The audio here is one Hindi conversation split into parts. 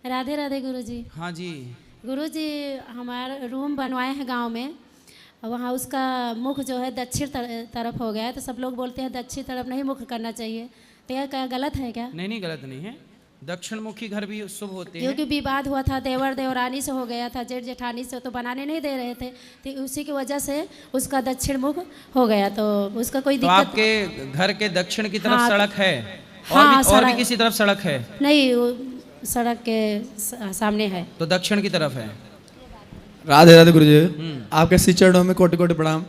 राधे राधे गुरुजी। हाँ जी। गुरुजी हमारा रूम बनवाए हैं गांव में, वहाँ उसका मुख जो है दक्षिण तरफ हो गया है, तो सब लोग बोलते हैं दक्षिण तरफ नहीं मुख करना चाहिए, तो यह क्या गलत है क्या? नहीं नहीं, गलत नहीं है। दक्षिण मुखी घर भी शुभ होते हैं। क्योंकि विवाद हुआ था, देवर देवरानी से हो गया था, जेठ जेठानी से, तो बनाने नहीं दे रहे थे, तो उसी की वजह से उसका दक्षिण मुख हो गया, तो उसका कोई तो दिक्कत। आपके घर के दक्षिण की तरफ हाँ, सड़क है? हाँ, और भी किसी तरफ सड़क है? नहीं, वो सड़क के सामने है, तो दक्षिण की तरफ है। राधे राधे गुरुजी, आपके श्री चरणों में कोटि कोटि प्रणाम।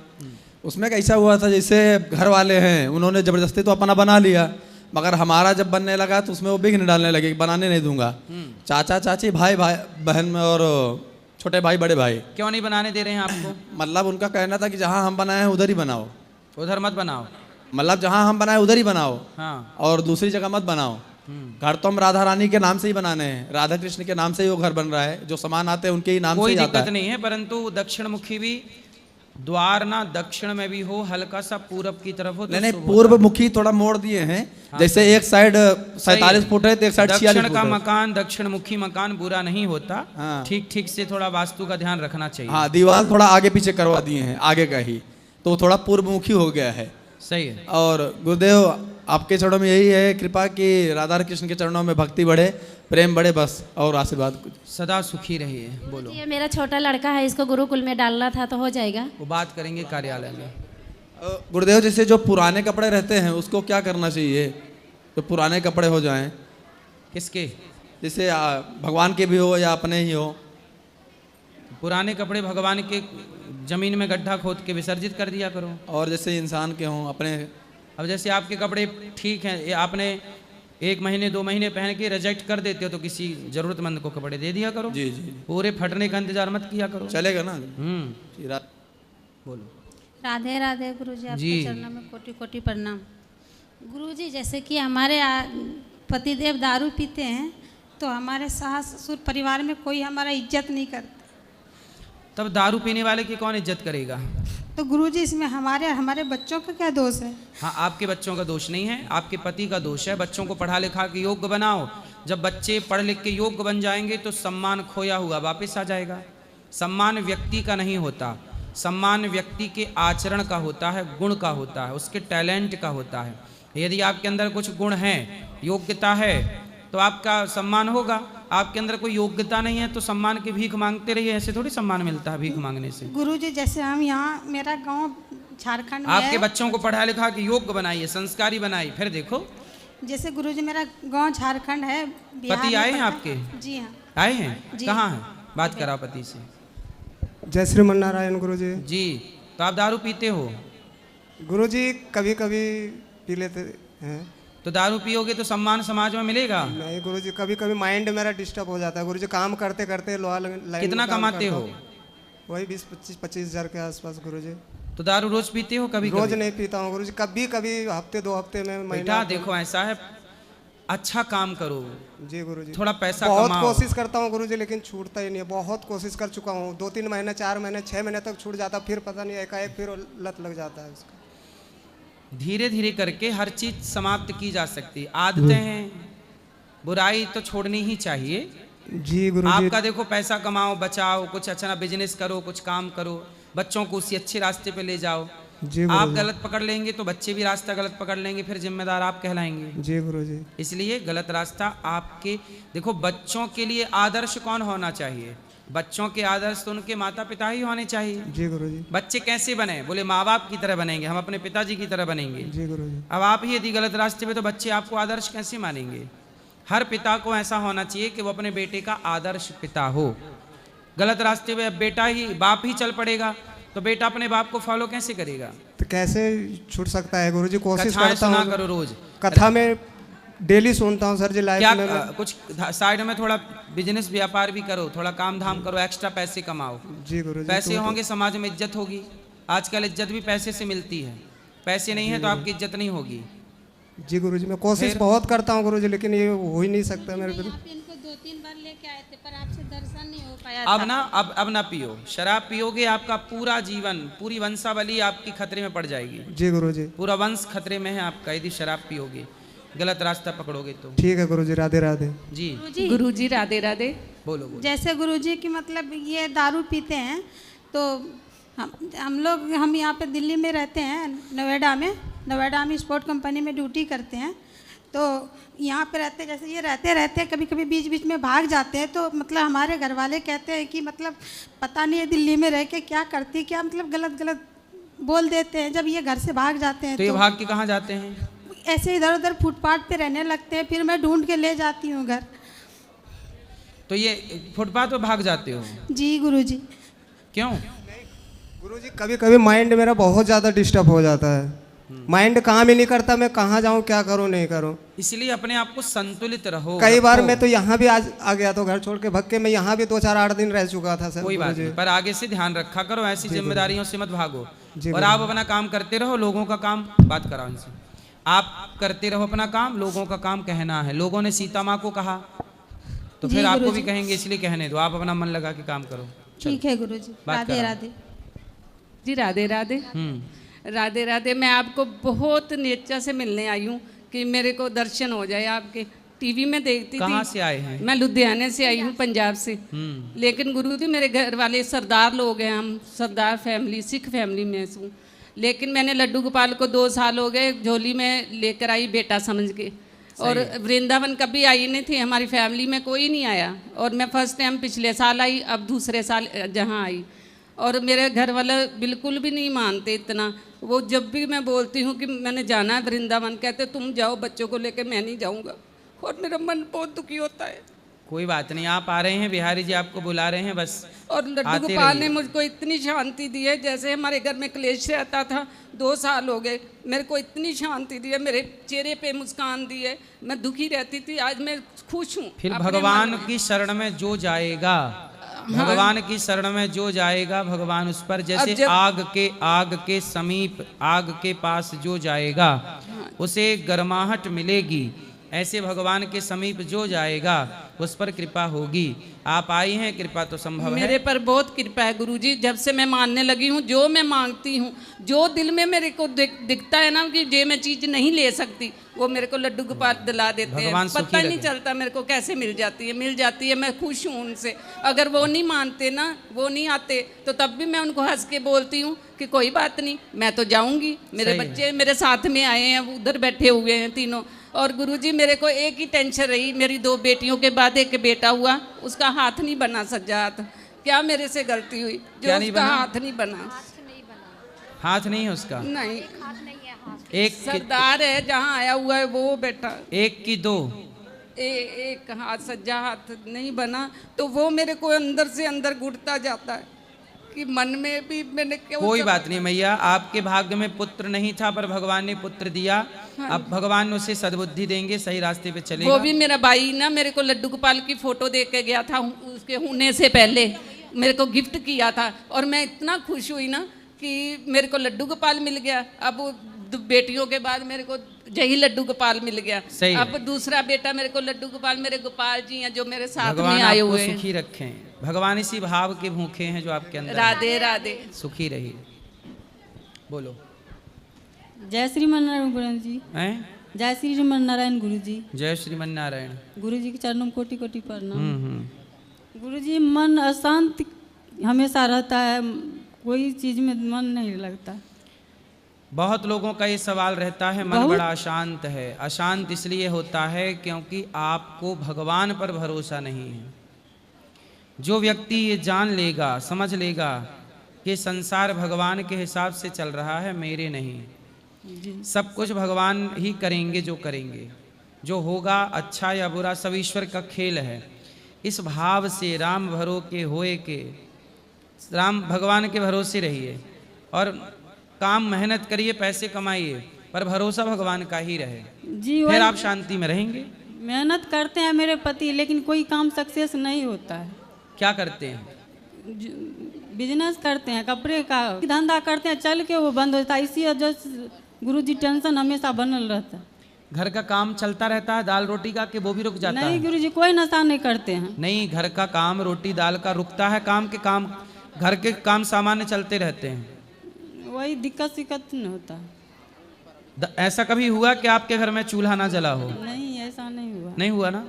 उसमें कैसा हुआ था, जैसे घर वाले हैं उन्होंने जबरदस्ती तो अपना बना लिया, मगर हमारा जब बनने लगा तो उसमें वो विघ्न डालने लगे, बनाने नहीं दूंगा। चाचा चाची भाई भाई बहन में और छोटे भाई बड़े भाई। क्यों नहीं बनाने दे रहे हैं आपको? मतलब उनका कहना था कि जहाँ हम बनाए हैं उधर ही बनाओ, उधर मत बनाओ। मतलब जहाँ हम बनाए उधर ही बनाओ, हाँ। और दूसरी जगह मत बनाओ। घर तो हम राधा रानी के नाम से ही बनाने हैं, राधा कृष्ण के नाम से ही वो घर बन रहा है, जो सामान आते हैं उनके ही नाम से कोई ही आता दिक्कत है। नहीं है, परंतु दक्षिण मुखी भी द्वार ना दक्षिण में भी हो, हल्का सा पूरब की तरफ हो तो नहीं शुभ पूर्व होता है। मुखी थोड़ा मोड़ दिए हैं। हाँ, जैसे एक साइड 47 फुट है तो एक साइड 46 दक्षिण फुट का है। मकान, दक्षिण मुखी मकान बुरा नहीं होता। हाँ। ठीक ठीक से थोड़ा वास्तु का ध्यान रखना चाहिए। हाँ, दीवार थोड़ा आगे पीछे करवा दिए हैं, आगे का ही, तो थोड़ा पूर्व मुखी हो गया है। सही है। और गुरुदेव आपके चरणों में यही है कृपा कि राधा कृष्ण के चरणों में भक्ति बढ़े, प्रेम बढ़े, बस और आशीर्वाद कुछ। सदा सुखी रहिए। बोलो। ये मेरा छोटा लड़का है, इसको गुरुकुल में डालना था, तो हो जाएगा? वो बात करेंगे कार्यालय में। गुरुदेव जैसे जो पुराने कपड़े रहते हैं उसको क्या करना चाहिए, जो पुराने कपड़े हो जाएं, किसके? जैसे भगवान के भी हो या अपने ही हो। पुराने कपड़े भगवान के जमीन में गड्ढा खोद के विसर्जित कर दिया करो। और जैसे इंसान के हों अपने। अब जैसे आपके कपड़े ठीक हैं, ये आपने 1 महीने 2 महीने पहन के रिजेक्ट कर देते हो, तो किसी जरूरतमंद को कपड़े दे दिया करो। जी जी, पूरे फटने का इंतजार मत किया करो। चलेगा ना। बोलो। राधे राधे गुरुजी, जी। आपके चरणों में कोटि कोटि प्रणाम। गुरुजी जैसे कि हमारे पतिदेव दारू पीते हैं, तो हमारे सास ससुर परिवार में कोई हमारा इज्जत नहीं करता, तब दारू पीने वाले की कौन इज्जत करेगा? तो गुरुजी इसमें हमारे बच्चों का क्या दोष है? हाँ, आपके बच्चों का दोष नहीं है, आपके पति का दोष है। बच्चों को पढ़ा लिखा के योग्य बनाओ। जब बच्चे पढ़ लिख के योग्य बन जाएंगे तो सम्मान खोया हुआ वापस आ जाएगा। सम्मान व्यक्ति का नहीं होता, सम्मान व्यक्ति के आचरण का होता है, गुण का होता है, उसके टैलेंट का होता है। यदि आपके अंदर कुछ गुण हैं, योग्यता है, तो आपका सम्मान होगा। आपके अंदर कोई योग्यता नहीं है तो सम्मान की भीख मांगते रहिए, ऐसे थोड़ी सम्मान मिलता है भीख मांगने से। गुरुजी जैसे हम यहाँ, मेरा गांव झारखंड में आपके है। बच्चों को पढ़ा लिखा के योग्य बनाइए, संस्कारी बनाइए, फिर देखो। जैसे गुरुजी मेरा गांव झारखंड है, बिहार पति में आए हैं पड़ता है। आपके? जी हाँ। आए हैं? जी। कहाँ हैं? बात कराओ पति से। जय श्रीमन नारायण गुरुजी। जी। तो आप दारू पीते हो? गुरुजी कभी कभी पी लेते हैं। तो दारू पियोगे तो सम्मान समाज में मिलेगा? नहीं गुरुजी, कभी कभी माइंड मेरा डिस्टर्ब हो जाता है गुरुजी, काम करते करते लोहा लाइन कितना में काम कमाते करता हो? हूँ। वही 20-25 हज़ार के आसपास गुरुजी। तो दारू रोज पीते हो? कभी रोज कभी? नहीं पीता हूँ गुरुजी, कभी कभी हफ्ते 2 हफ्ते में, बेटा महीना। देखो ऐसा है, अच्छा काम करो, जी गुरुजी। थोड़ा पैसा बहुत कमाओ। कोशिश करता हूँ गुरुजी, लेकिन छूटता ही नहीं है। बहुत कोशिश कर चुका हूँ, 2-3 महीने, 4 महीने, 6 महीने तक छूट जाता, फिर पता नहीं एकाएक फिर लत लग जाता है उसका। धीरे धीरे करके हर चीज समाप्त की जा सकती है। आदतें हैं, बुराई तो छोड़नी ही चाहिए। जी गुरुजी। आपका देखो पैसा कमाओ, बचाओ, कुछ अच्छा ना बिजनेस करो, कुछ काम करो, बच्चों को उसी अच्छे रास्ते पे ले जाओ। जी आप गुरुजी। गलत पकड़ लेंगे तो बच्चे भी रास्ता गलत पकड़ लेंगे, फिर जिम्मेदार आप कहलाएंगे। जी गुरुजी। इसलिए गलत रास्ता आपके, देखो बच्चों के लिए आदर्श कौन होना चाहिए? बच्चों के आदर्श तो उनके माता पिता ही होने चाहिए। जी गुरुजी। बच्चे कैसे बने? बोले माँ बाप की तरह बनेंगे, हम अपने पिताजी की तरह बनेंगे। जी गुरुजी। अब आप ही यदि गलत रास्ते पे, तो बच्चे आपको आदर्श कैसे मानेंगे? हर पिता को ऐसा होना चाहिए कि वो अपने बेटे का आदर्श पिता हो। गलत रास्ते पे बेटा ही, बाप ही चल पड़ेगा तो बेटा अपने बाप को फॉलो कैसे करेगा? तो कैसे छूट सकता है गुरुजी? कोशिश कथाएं करता सुना हूँ, करो रोज। कथा में डेली सुनता हूँ सर जी, क्या लाइफ में मैं। कुछ साइड में थोड़ा बिजनेस व्यापार भी करो, थोड़ा काम धाम करो, एक्स्ट्रा पैसे कमाओ। जी गुरुजी। पैसे तो- होंगे समाज में इज्जत होगी। आजकल इज्जत भी पैसे से मिलती है, पैसे नहीं है तो आपकी इज्जत नहीं होगी। जी गुरुजी, मैं कोशिश फिर? बहुत करता हूँ गुरुजी, लेकिन ये हो ही नहीं सकता मेरे को। आप इनको 2-3 बार लेके आए थे, पर आपसे दर्शन नहीं हो पाया अब था। ना, अब ना पियो। शराब पियोगे आपका पूरा जीवन, पूरी वंशावली आपकी खतरे में पड़ जाएगी। जी गुरुजी। पूरा वंश खतरे में है आपका यदि शराब पियोगे। गलत रास्ता पकड़ोगे तो। ठीक है गुरुजी, राधे राधे। जी गुरुजी राधे राधे। बोलो बोलो। जैसे गुरुजी की मतलब ये दारू पीते हैं तो हम यहाँ पे दिल्ली में रहते हैं, नोएडा में स्पोर्ट कंपनी में ड्यूटी करते हैं। तो यहाँ पे रहते जैसे ये रहते कभी कभी बीच बीच में भाग जाते हैं। तो मतलब हमारे घर वाले कहते हैं कि मतलब पता नहीं है दिल्ली में रह के क्या करती, क्या मतलब गलत बोल देते हैं। जब ये घर से भाग जाते हैं तो ये भाग के कहाँ जाते हैं? ऐसे इधर उधर फुटपाथ पे रहने लगते हैं, फिर मैं ढूंढ के ले जाती हूँ घर। तो ये फुटपाथ पे भाग जाते हो? जी गुरुजी। क्यों? गुरुजी कभी कभी माइंड मेरा बहुत ज़्यादा डिस्टर्ब हो जाता है, माइंड काम ही नहीं करता, मैं कहाँ जाऊँ, क्या करूँ, नहीं करूँ। इसलिए अपने आप को संतुलित रहो। कई बार रखो। मैं तो यहाँ भी आज आ गया, तो घर छोड़ के भग के मैं यहाँ भी 2-4-8 दिन रह चुका था सर। कोई बात गुरुजी। नहीं, पर आगे से ध्यान रखा करो, ऐसी जिम्मेदारियों से मत भागो। जी और आप अपना काम करते रहो, लोगों का काम बात कराओ इनसे। आप करते रहो अपना काम, लोगों का काम कहना है। लोगों ने सीता माँ को कहा तो फिर आपको भी कहेंगे, इसलिए कहने दो। आप अपना मन लगा के काम करो। ठीक है गुरुजी, बात राधे करो। राधे। जी राधे राधे। राधे राधे। मैं आपको बहुत नीचा से मिलने आई हूँ कि मेरे को दर्शन हो जाए आपके। टीवी में देखती थी। कहाँ से आए हैं? मैं लुधियाने से आई हूँ, पंजाब से। लेकिन गुरुजी मेरे घर वाले सरदार लोग हैं, हम सरदार फैमिली, सिख फैमिली में हूँ। लेकिन मैंने लड्डू गोपाल को 2 साल हो गए झोली में लेकर आई बेटा समझ के। और वृंदावन कभी आई नहीं थी, हमारी फैमिली में कोई नहीं आया। और मैं फर्स्ट टाइम पिछले साल आई, अब दूसरे साल जहाँ आई। और मेरे घर वाले बिल्कुल भी नहीं मानते इतना। वो जब भी मैं बोलती हूँ कि मैंने जाना है वृंदावन, कहते तुम जाओ बच्चों को लेकर, मैं नहीं जाऊँगा। और मेरा मन बहुत दुखी होता है। कोई बात नहीं, आप आ रहे हैं, बिहारी जी आपको बुला रहे हैं, बस और लड्डू आते गोपाल ने रहिए। मुझको इतनी शांति दी है। जैसे हमारे घर में क्लेश रहता था, 2 साल हो गए, मेरे को इतनी शांति दी है, मेरे चेहरे पे मुस्कान दी है। मैं दुखी रहती थी, आज मैं खुश हूँ। फिर अपने भगवान मन में। की शरण में जो जाएगा, भगवान की शरण में जो जाएगा, भगवान उस पर जैसे आग के समीप, आग के पास जो जाएगा उसे गर्माहट मिलेगी। ऐसे भगवान के समीप जो जाएगा उस पर कृपा होगी। आप आई हैं, कृपा तो संभव है। मेरे पर बहुत कृपा है गुरुजी। जब से मैं मानने लगी हूँ, जो मैं मांगती हूँ, जो दिल में मेरे को दिखता है ना कि ये मैं चीज़ नहीं ले सकती, वो मेरे को लड्डू गोपाल दिला देते हैं। भगवान सुखी पता नहीं रखे। चलता मेरे को कैसे मिल जाती है, मैं खुश हूँ उनसे। अगर वो नहीं मानते ना, वो नहीं आते, तो तब भी मैं उनको हंस के बोलती हूँ कि कोई बात नहीं, मैं तो जाऊँगी। मेरे सही है। बच्चे मेरे साथ में आए हैं, उधर बैठे हुए हैं तीनों। और गुरुजी मेरे को एक ही टेंशन रही, मेरी 2 बेटियों के बाद एक बेटा हुआ, उसका हाथ नहीं बना सज्जा हाथ। क्या मेरे से गलती हुई जो क्या नहीं उसका बना? हाथ नहीं बना? हाथ नहीं है उसका? नहीं, एक सरदार है जहाँ आया हुआ है वो बेटा। एक की 2? एक हाथ सज्जा हाथ नहीं बना, तो वो मेरे को अंदर से अंदर घुटता जाता है कि मन में भी मैंने क्यों। कोई बात नहीं मैया, आपके भाग्य में पुत्र नहीं था पर भगवान ने पुत्र दिया। अब भगवान उसे सद्बुद्धि देंगे, सही रास्ते पे चलेगा। वो भी मेरा भाई ना मेरे को लड्डू गोपाल की फोटो देख के गया था, उसके होने से पहले मेरे को गिफ्ट किया था। और मैं इतना खुश हुई ना कि मेरे को लड्डू गोपाल मिल गया। अब बेटियों के बाद मेरे को यही लड्डू गोपाल मिल गया। सही है। अब दूसरा बेटा मेरे को लड्डू गोपाल, मेरे गोपाल जी हैं जो मेरे साथ भगवान में आए आपको हुए हैं। सुखी रखें। भगवान इसी भाव के भूखे हैं जो आपके अंदर है। राधे राधे। सुखी रहिए। बोलो। जय श्रीमन नारायण गुरु जी। हैं? जय श्रीमन नारायण गुरु जी। जय श्रीमन नारायण। गुरु जी के चरणों में कोटि कोटि प्रणाम। हम्म। गुरु जी मन अशांत हमेशा रहता है, कोई चीज में मन नहीं लगता। बहुत लोगों का ये सवाल रहता है, मन बड़ा अशांत है। अशांत इसलिए होता है क्योंकि आपको भगवान पर भरोसा नहीं है। जो व्यक्ति ये जान लेगा, समझ लेगा कि संसार भगवान के हिसाब से चल रहा है, मेरे नहीं, सब कुछ भगवान ही करेंगे जो करेंगे, जो होगा अच्छा या बुरा सब ईश्वर का खेल है। इस भाव से राम भरो के होए के, राम भगवान के भरोसे रहिए और काम मेहनत करिए, पैसे कमाइए, पर भरोसा भगवान का ही रहे, जी फिर आप शांति में रहेंगे। मेहनत करते हैं मेरे पति, लेकिन कोई काम सक्सेस नहीं होता है। क्या करते हैं? बिजनेस करते हैं, कपड़े का धंधा करते हैं, चल के वो बंद होता है। इसी वजह से गुरु जी टेंशन हमेशा बनल रहता है। घर का काम चलता रहता है दाल रोटी का, कि वो भी रुक जाता नहीं है? गुरु जी कोई नशा नहीं करते हैं। नहीं, घर का काम रोटी दाल का रुकता है, काम घर के काम सामान्य चलते रहते हैं। वही दिक्कत सिक्कत नहीं होता है। ऐसा कभी हुआ कि आपके घर में चूल्हा ना जला हो? नहीं, ऐसा नहीं हुआ। नहीं हुआ ना?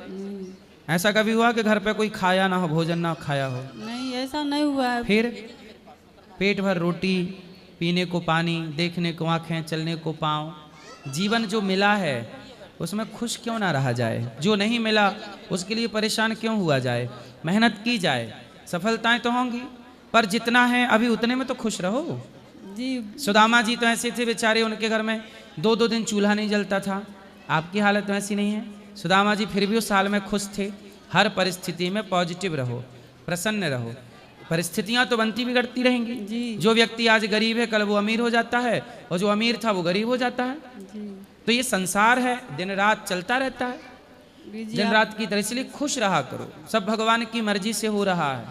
ऐसा कभी हुआ कि घर पे कोई खाया ना हो, भोजन ना खाया हो? नहीं, ऐसा नहीं हुआ है। फिर पेट भर रोटी, पीने को पानी, देखने को आंखें, चलने को पाँव, जीवन जो मिला है उसमें खुश क्यों ना रहा जाए? जो नहीं मिला उसके लिए परेशान क्यों हुआ जाए? मेहनत की जाए, सफलताएं तो होंगी, पर जितना है अभी उतने में तो खुश रहो। जी सुदामा जी तो ऐसे थे बेचारे, उनके घर में 2-2 दिन चूल्हा नहीं जलता था। आपकी हालत तो ऐसी नहीं है। सुदामा जी फिर भी उस साल में खुश थे। हर परिस्थिति में पॉजिटिव रहो, प्रसन्न रहो। परिस्थितियां तो बनती बिगड़ती रहेंगी। जी। जो व्यक्ति आज गरीब है कल वो अमीर हो जाता है, और जो अमीर था वो गरीब हो जाता है। जी तो ये संसार है, दिन रात चलता रहता है, जी दिन रात की तरह। इसलिए खुश रहा करो। सब भगवान की मर्जी से हो रहा है,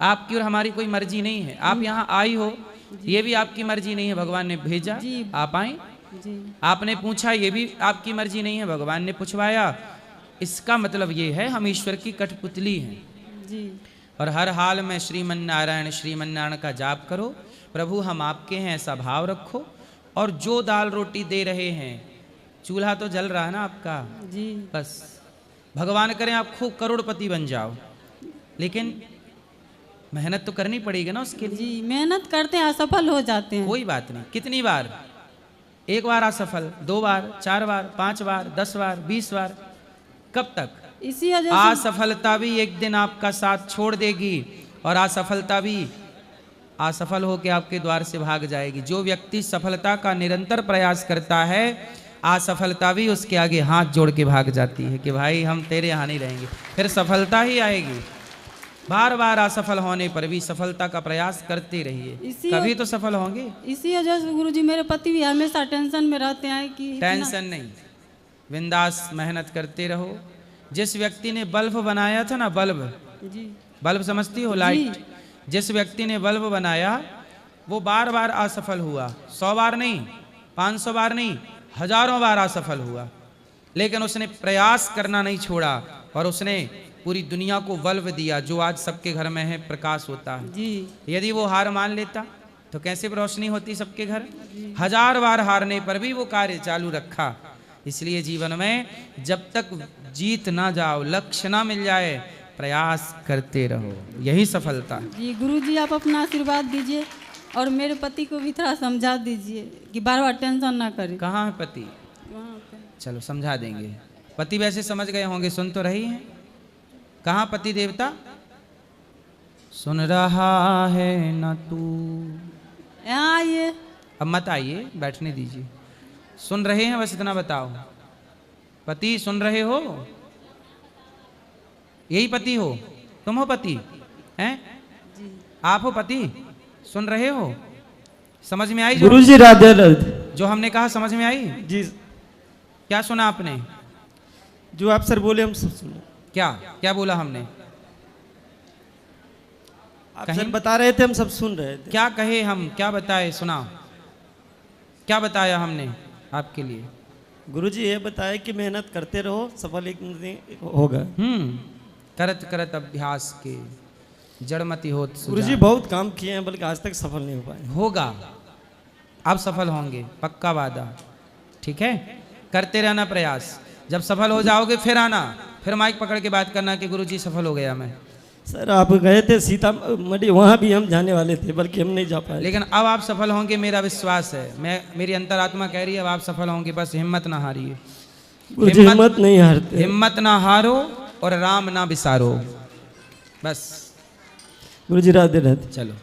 आपकी और हमारी कोई मर्जी नहीं है। आप यहाँ आई हो, ये भी आपकी मर्जी नहीं है, भगवान ने भेजा जी। आप आई। जी आपने पूछा, ये भी आपकी मर्जी नहीं है, भगवान ने पूछवाया। इसका मतलब ये है हम ईश्वर की कठपुतली हैं। जी और हर हाल में श्रीमन नारायण का जाप करो। प्रभु हम आपके हैं ऐसा भाव रखो। और जो दाल रोटी दे रहे हैं, चूल्हा तो जल रहा है ना आपका, जी बस भगवान करें आप खूब करोड़पति बन जाओ, लेकिन मेहनत तो करनी पड़ेगी ना उसके लिए। जी मेहनत करते हैं, असफल हो जाते हैं। कोई बात नहीं, कितनी बार? 1 बार असफल, 2 बार, 4 बार, 5 बार, 10 बार, 20 बार, कब तक? इसी वजह से असफलता भी एक दिन आपका साथ छोड़ देगी, और असफलता भी असफल होकर आपके द्वार से भाग जाएगी। जो व्यक्ति सफलता का निरंतर प्रयास करता है, असफलता भी उसके आगे हाथ जोड़ के भाग जाती है कि भाई हम तेरे यहाँ नहीं रहेंगे। फिर सफलता ही आएगी। बार बार असफल होने पर भी सफलता का प्रयास करते रहिए, कभी तो सफल होंगे। इसी वजह से गुरुजी मेरे पति भी हमेशा टेंशन में रहते हैं कि टेंशन नहीं, बिंदास मेहनत करते रहो। जिस व्यक्ति ने बल्ब बनाया था ना, जी बल्ब समझती हो, लाइट, जिस व्यक्ति ने बल्ब बनाया वो बार बार असफल हुआ। 100 बार नहीं, 500 बार नहीं, हजारों बार असफल हुआ, लेकिन उसने प्रयास करना नहीं छोड़ा, और उसने पूरी दुनिया को बल्ब दिया जो आज सबके घर में है, प्रकाश होता है। जी यदि वो हार मान लेता तो कैसे रोशनी होती सबके घर? 1000 बार हारने पर भी वो कार्य चालू रखा। इसलिए जीवन में जब तक जीत ना जाओ, लक्ष्य ना मिल जाए, प्रयास करते रहो, यही सफलता है। जी गुरुजी आप अपना आशीर्वाद दीजिए, और मेरे पति को भी थोड़ा समझा दीजिए कि बार बार टेंशन ना करे। कहाँ है पति? वहाँ पे चलो समझा देंगे। पति वैसे समझ गए होंगे, सुन तो रही हैं। कहाँ पति देवता? सुन रहा है ना तू? यहाँ आइए। अब मत आइए, बैठने दीजिए। सुन रहे हैं, बस इतना बताओ। पति सुन रहे हो? यही पति हो? तुम हो पति? हैं? आप हो पति? सुन रहे हो? समझ में आई? गुरुजी राधे राधे। जो हमने कहा समझ में आई? जी क्या सुना आपने? जो आप सर बोले हम सब सुने। क्या क्या बोला हमने? आप कहीं सर बता रहे थे, हम सब सुन रहे थे। क्या कहे हम, क्या बताए? सुनाओ, क्या बताया हमने आपके लिए? गुरुजी ये बताया कि मेहनत करते रहो, सफल एक दिन होगा। करत करत अभ्यास के जड़मति होत सुजान। गुरुजी बहुत काम किए हैं, बल्कि आज तक सफल नहीं हो पाए। होगा, आप सफल होंगे, पक्का वादा। ठीक है, करते रहना प्रयास। जब सफल हो जाओगे फिर आना, फिर माइक पकड़ के बात करना कि गुरुजी सफल हो गया मैं। सर आप गए थे सीतामढ़ी, वहाँ भी हम जाने वाले थे, बल्कि हम नहीं जा पाए। लेकिन अब आप सफल होंगे, मेरा विश्वास है। मेरी अंतरात्मा कह रही है अब आप सफल होंगे, बस हिम्मत ना हारिए। गुरुजी हिम्मत नहीं हारते। हिम्मत ना हारो और राम ना बिसारो, बस। गुरुजी राधे राधे। चलो।